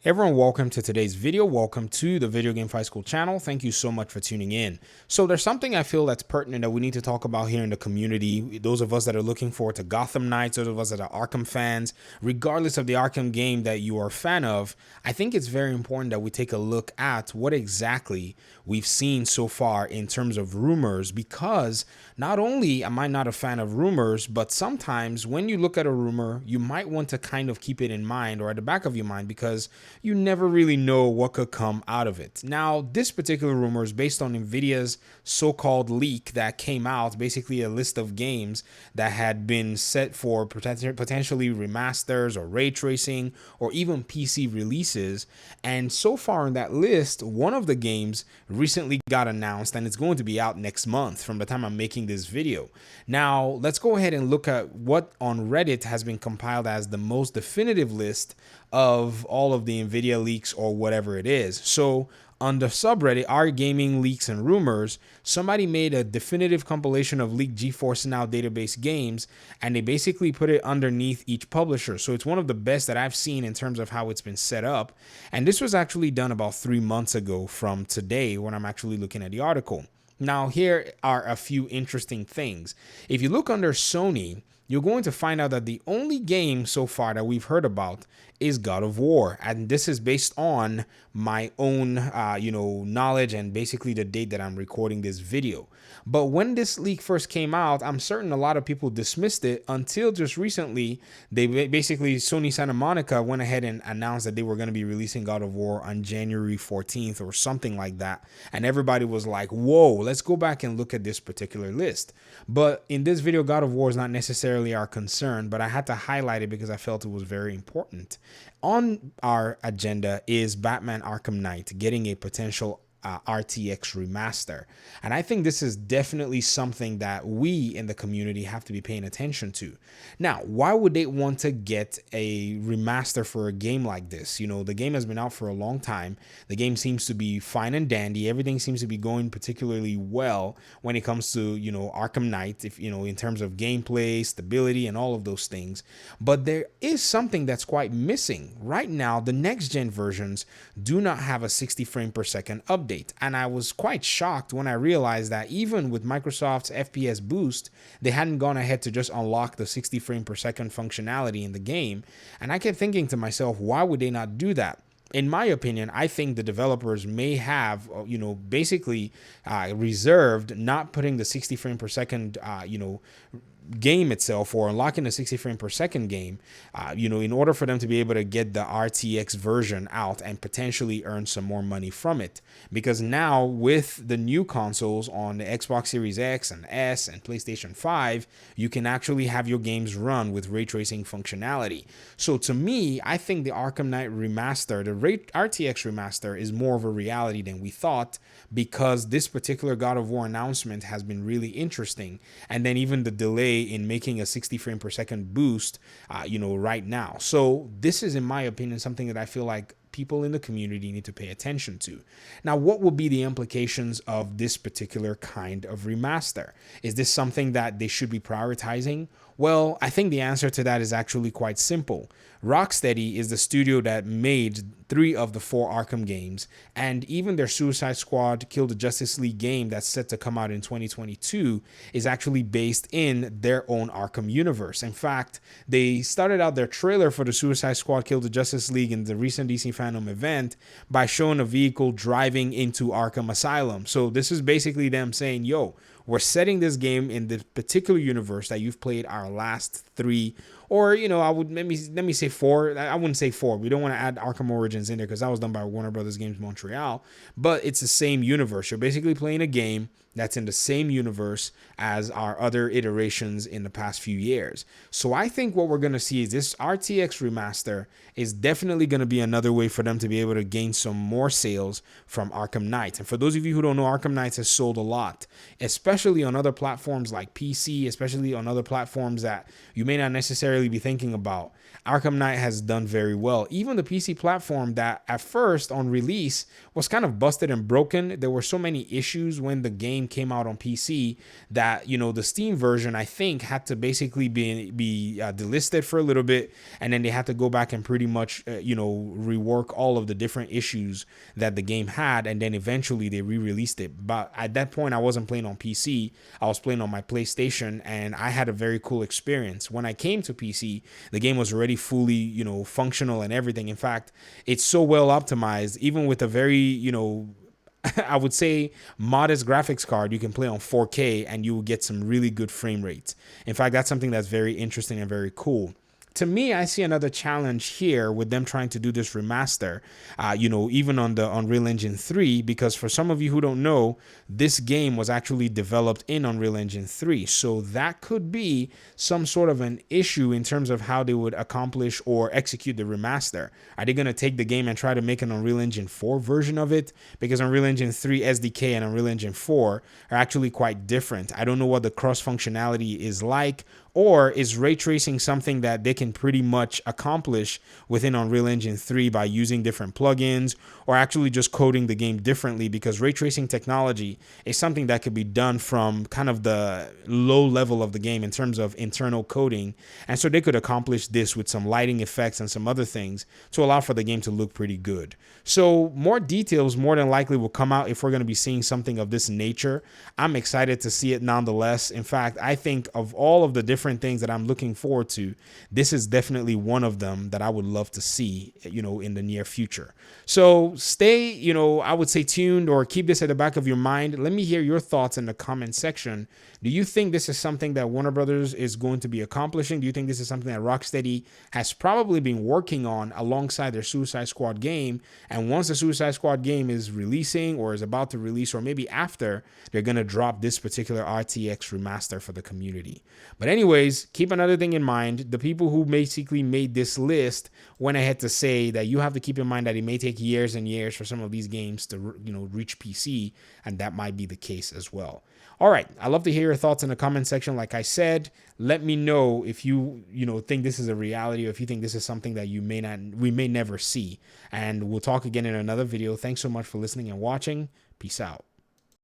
Everyone, welcome to today's video. Welcome to the Video Game Fight School channel. Thank you so much for tuning in. So there's something I feel that's pertinent that we need to talk about here in the community. Those of us that are looking forward to Gotham Knights, those of us that are Arkham fans, regardless of the Arkham game that you are a fan of, I think it's very important that we take a look at what exactly we've seen so far in terms of rumors, because not only am I not a fan of rumors, but sometimes when you look at a rumor, you might want to kind of keep it in mind or at the back of your mind, because you never really know what could come out of it. Now, this particular rumor is based on NVIDIA's so-called leak that came out, basically a list of games that had been set for potentially remasters or ray tracing or even PC releases. And so far in that list, one of the games recently got announced, and it's going to be out next month from the time I'm making this video. Now, let's go ahead and look at what on Reddit has been compiled as the most definitive list of all of the NVIDIA leaks or whatever it is. So on the subreddit, R Gaming Leaks and Rumors, somebody made a definitive compilation of leaked GeForce Now database games, and they basically put it underneath each publisher. So it's one of the best that I've seen in terms of how it's been set up. And this was actually done about 3 months ago from today when I'm actually looking at the article. Now, here are a few interesting things. If you look under Sony, you're going to find out that the only game so far that we've heard about is God of War. And this is based on my own, knowledge and basically the date that I'm recording this video. But when this leak first came out, I'm certain a lot of people dismissed it until just recently. Sony Santa Monica went ahead and announced that they were going to be releasing God of War on January 14th or something like that. And everybody was like, whoa, let's go back and look at this particular list. But in this video, God of War is not necessarily our concern, but I had to highlight it because I felt it was very important. On our agenda is Batman Arkham Knight getting a potential RTX Remaster. And I think this is definitely something that we in the community have to be paying attention to. Now, why would they want to get a remaster for a game like this? You know, the game has been out for a long time. The game seems to be fine and dandy. Everything seems to be going particularly well when it comes to, Arkham Knight, in terms of gameplay, stability, and all of those things. But there is something that's quite missing. Right now, the next gen versions do not have a 60 frame per second update. And I was quite shocked when I realized that even with Microsoft's FPS boost, they hadn't gone ahead to just unlock the 60 frame per second functionality in the game. And I kept thinking to myself, why would they not do that? In my opinion, I think the developers may have, reserved not putting the 60 frame per second, game itself or unlocking the 60 frame per second game, in order for them to be able to get the RTX version out and potentially earn some more money from it. Because now with the new consoles on the Xbox Series X and S and PlayStation 5, you can actually have your games run with ray tracing functionality. So to me, I think the Arkham Knight Remaster, the RTX Remaster, is more of a reality than we thought, because this particular God of War announcement has been really interesting. And then even the delay in making a 60 frame per second boost, right now. So this is, in my opinion, something that I feel like people in the community need to pay attention to. Now, what will be the implications of this particular kind of remaster? Is this something that they should be prioritizing? Well, I think the answer to that is actually quite simple. Rocksteady is the studio that made 3 of the 4 Arkham games, and even their Suicide Squad Kill the Justice League game that's set to come out in 2022 is actually based in their own Arkham universe. In fact, they started out their trailer for the Suicide Squad Kill the Justice League in the recent DC Fandom event by showing a vehicle driving into Arkham Asylum. So this is basically them saying, yo, we're setting this game in the particular universe that you've played our last 3, or I would let me say 4. I wouldn't say 4. We don't want to add Arkham Origins in there because that was done by Warner Brothers Games Montreal. But it's the same universe. You're basically playing a game that's in the same universe as our other iterations in the past few years. So I think what we're going to see is this RTX Remaster is definitely going to be another way for them to be able to gain some more sales from Arkham Knights. And for those of you who don't know, Arkham Knights has sold a lot, especially especially on other platforms like PC, especially on other platforms that you may not necessarily be thinking about. Arkham Knight has done very well. Even the PC platform that at first on release was kind of busted and broken. There were so many issues when the game came out on PC that, you know, the Steam version, I think, had to basically be delisted for a little bit, and then they had to go back and pretty much, rework all of the different issues that the game had, and then eventually they re-released it. But at that point, I wasn't playing on PC. I was playing on my PlayStation, and I had a very cool experience. When I came to PC, the game was already fully, functional and everything. In fact, it's so well optimized, even with a very, I would say modest graphics card, you can play on 4K and you will get some really good frame rates. In fact, that's something that's very interesting and very cool. To me, I see another challenge here with them trying to do this remaster, even on the Unreal Engine 3, because for some of you who don't know, this game was actually developed in Unreal Engine 3. So that could be some sort of an issue in terms of how they would accomplish or execute the remaster. Are they going to take the game and try to make an Unreal Engine 4 version of it? Because Unreal Engine 3 SDK and Unreal Engine 4 are actually quite different. I don't know what the cross functionality is like. Or is ray tracing something that they can pretty much accomplish within Unreal Engine 3 by using different plugins or actually just coding the game differently? Because ray tracing technology is something that could be done from kind of the low level of the game in terms of internal coding. And so they could accomplish this with some lighting effects and some other things to allow for the game to look pretty good. So more details more than likely will come out if we're going to be seeing something of this nature. I'm excited to see it nonetheless. In fact, I think of all of the different things that I'm looking forward to, this is definitely one of them that I would love to see, in the near future. So stay, I would say tuned, or keep this at the back of your mind. Let me hear your thoughts in the comment section. Do you think this is something that Warner Brothers is going to be accomplishing? Do you think this is something that Rocksteady has probably been working on alongside their Suicide Squad game? And once the Suicide Squad game is releasing or is about to release, or maybe after, they're going to drop this particular RTX remaster for the community. But anyways, keep another thing in mind. The people who basically made this list went ahead to say that you have to keep in mind that it may take years and years for some of these games to, reach PC, and that might be the case as well. All right, I'd love to hear your thoughts in the comment section. Like I said, let me know if you think this is a reality, or if you think this is something that we may never see. And we'll talk again in another video. Thanks so much for listening and watching. Peace out.